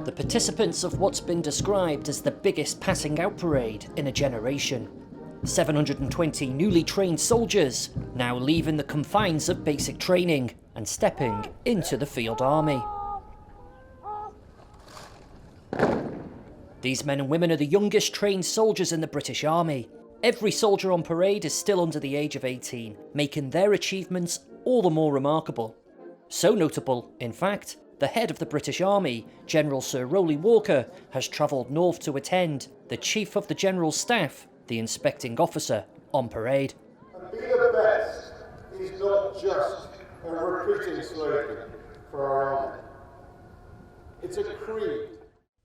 the participants of what's been described as the biggest passing out parade in a generation. 720 newly trained soldiers now leaving the confines of basic training and stepping into the field army. These men and women are the youngest trained soldiers in the British Army. Every soldier on parade is still under the age of 18, making their achievements all the more remarkable. So notable, in fact, the head of the British Army, General Sir Roly Walker, has travelled north to attend the Chief of the General Staff, the inspecting officer, on parade. And be the best is not just a recruiting slogan for our army. It's a creed.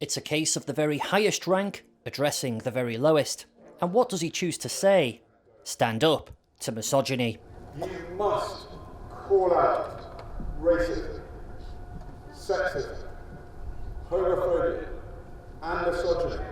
It's a case of the very highest rank addressing the very lowest. And what does he choose to say? Stand up to misogyny. You must call out racism, sexism, homophobia, and misogyny,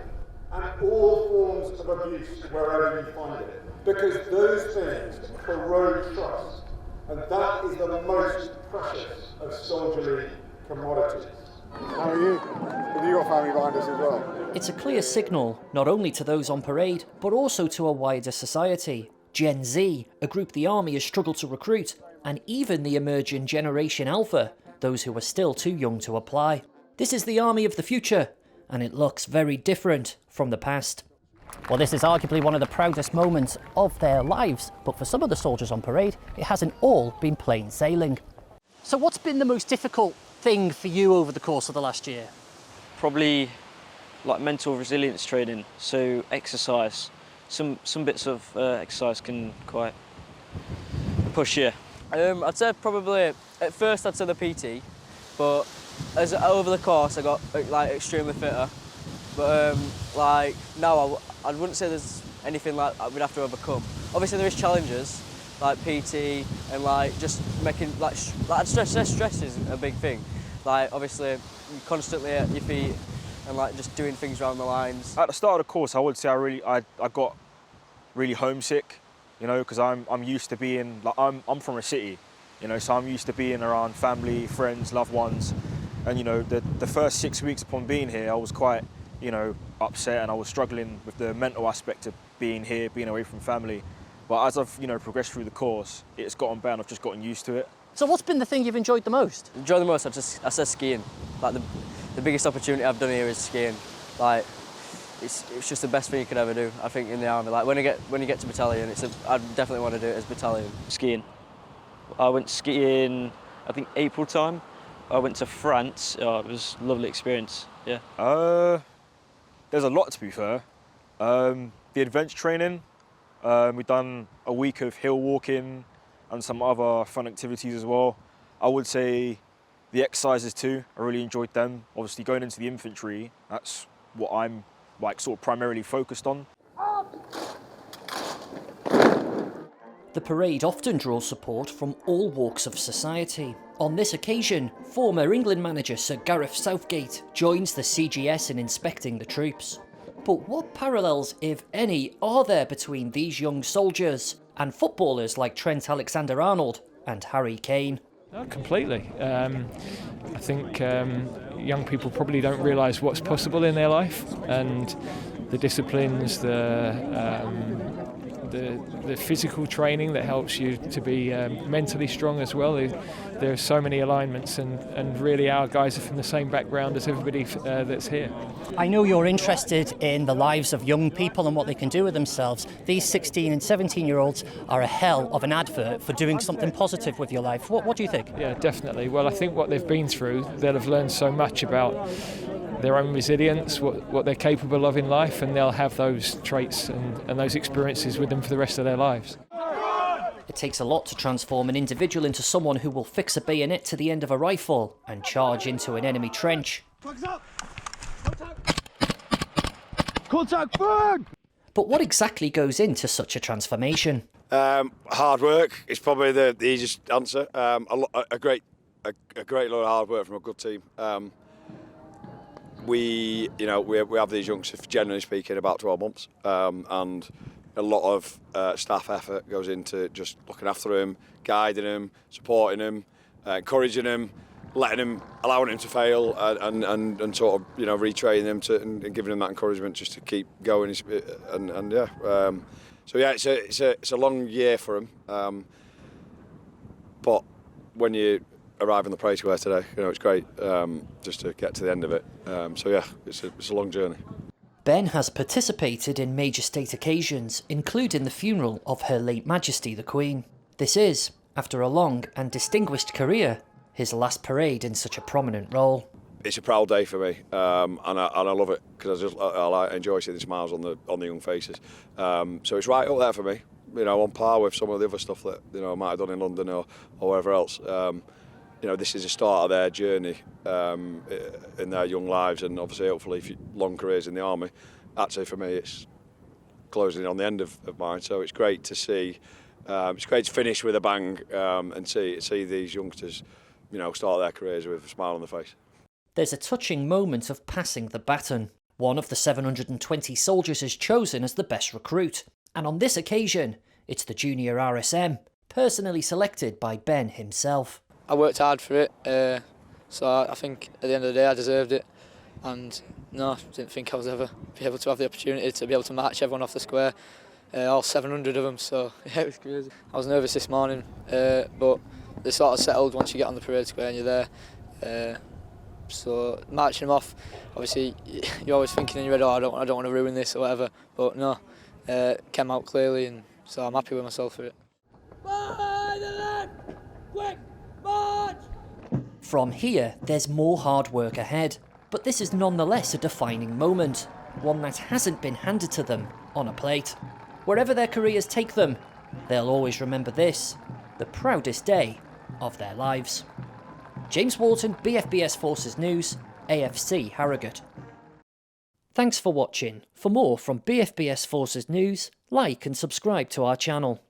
and all forms of abuse wherever you find it. Because those things corrode trust, and that is the most precious of soldierly commodities. How are you? Have you got family behind us as well? It's a clear signal, not only to those on parade, but also to a wider society. Gen Z, a group the army has struggled to recruit, and even the emerging Generation Alpha, those who are still too young to apply. This is the army of the future, and it looks very different from the past. Well, this is arguably one of the proudest moments of their lives, but for some of the soldiers on parade, it hasn't all been plain sailing. So what's been the most difficult thing for you over the course of the last year? Probably like mental resilience training, so exercise. Some bits of exercise can quite push you. I'd say probably, at first I'd say the PT, but as over the course I got like extremely fitter. But like now I wouldn't say there's anything like we'd have to overcome. Obviously there is challenges like PT and like just making like stress is a big thing. Like obviously you're constantly at your feet and like just doing things around the lines. At the start of the course, I would say I got really homesick, you know, because I'm used to being like I'm from a city, you know, so I'm used to being around family, friends, loved ones, and you know the first 6 weeks upon being here, I was quite, you know, upset and I was struggling with the mental aspect of being here, being away from family. But as I've, you know, progressed through the course, it's gotten better and I've just gotten used to it. So what's been the thing you've enjoyed the most? Enjoy the most, I said skiing. Like the biggest opportunity I've done here is skiing. Like it's just the best thing you could ever do, I think, in the army. Like when you get to battalion, I definitely want to do it as battalion. Skiing. I went skiing, I think April time. I went to France. Oh, it was a lovely experience. Yeah. There's a lot, to be fair. The adventure training. We've done a week of hill walking and some other fun activities as well. I would say the exercises too, I really enjoyed them. Obviously going into the infantry, that's what I'm like sort of primarily focused on. The parade often draws support from all walks of society. On this occasion, former England manager Sir Gareth Southgate joins the CGS in inspecting the troops. But what parallels, if any, are there between these young soldiers and footballers like Trent Alexander-Arnold and Harry Kane? No, completely. I think young people probably don't realise what's possible in their life, and the disciplines, the physical training that helps you to be mentally strong as well. There are so many alignments, and really our guys are from the same background as everybody that's here. I know you're interested in the lives of young people and what they can do with themselves. These 16 and 17-year-olds are a hell of an advert for doing something positive with your life. What do you think? Yeah, definitely. Well, I think what they've been through, they'll have learned so much about their own resilience, what they're capable of in life, and they'll have those traits and those experiences with them for the rest of their lives. It takes a lot to transform an individual into someone who will fix a bayonet to the end of a rifle and charge into an enemy trench. Contact burn! But what exactly goes into such a transformation? Hard work is probably the easiest answer. A great lot of hard work from a good team. We have these youngsters, generally speaking, about 12 months, and a lot of staff effort goes into just looking after them, guiding them, supporting them, encouraging them, allowing him to fail and sort of, you know, retraining him and giving him that encouragement just to keep going. So yeah, it's a long year for him. But when you arrive in the parade square today, you know, it's great just to get to the end of it. So yeah, it's a long journey. Ben has participated in major state occasions, including the funeral of Her late Majesty the Queen. This is, after a long and distinguished career, his last parade in such a prominent role. It's a proud day for me, and I love it because I enjoy seeing the smiles on the young faces. So it's right up there for me, you know, on par with some of the other stuff that, you know, I might have done in London or wherever else. You know, this is the start of their journey in their young lives, and obviously, hopefully, long careers in the army. Actually, for me, it's closing on the end of mine. So it's great to see. It's great to finish with a bang and see these youngsters, you know, start their careers with a smile on their face. There's a touching moment of passing the baton. One of the 720 soldiers is chosen as the best recruit, and on this occasion, it's the junior RSM, personally selected by Ben himself. I worked hard for it, so I think at the end of the day I deserved it, and no, I didn't think I was ever be able to have the opportunity to be able to match everyone off the square, all 700 of them, so yeah, it was crazy. I was nervous this morning, but they sort of settled once you get on the parade square and you're there. So marching them off, obviously you're always thinking in your head, oh, I don't want to ruin this or whatever, but no, came out clearly, and so I'm happy with myself for it. By the left, quick march! From here, there's more hard work ahead, but this is nonetheless a defining moment, one that hasn't been handed to them on a plate. Wherever their careers take them, they'll always remember this, the proudest day of their lives. James Wharton, BFBS Forces News, AFC Harrogate. Thanks for watching. For more from BFBS Forces News, like and subscribe to our channel.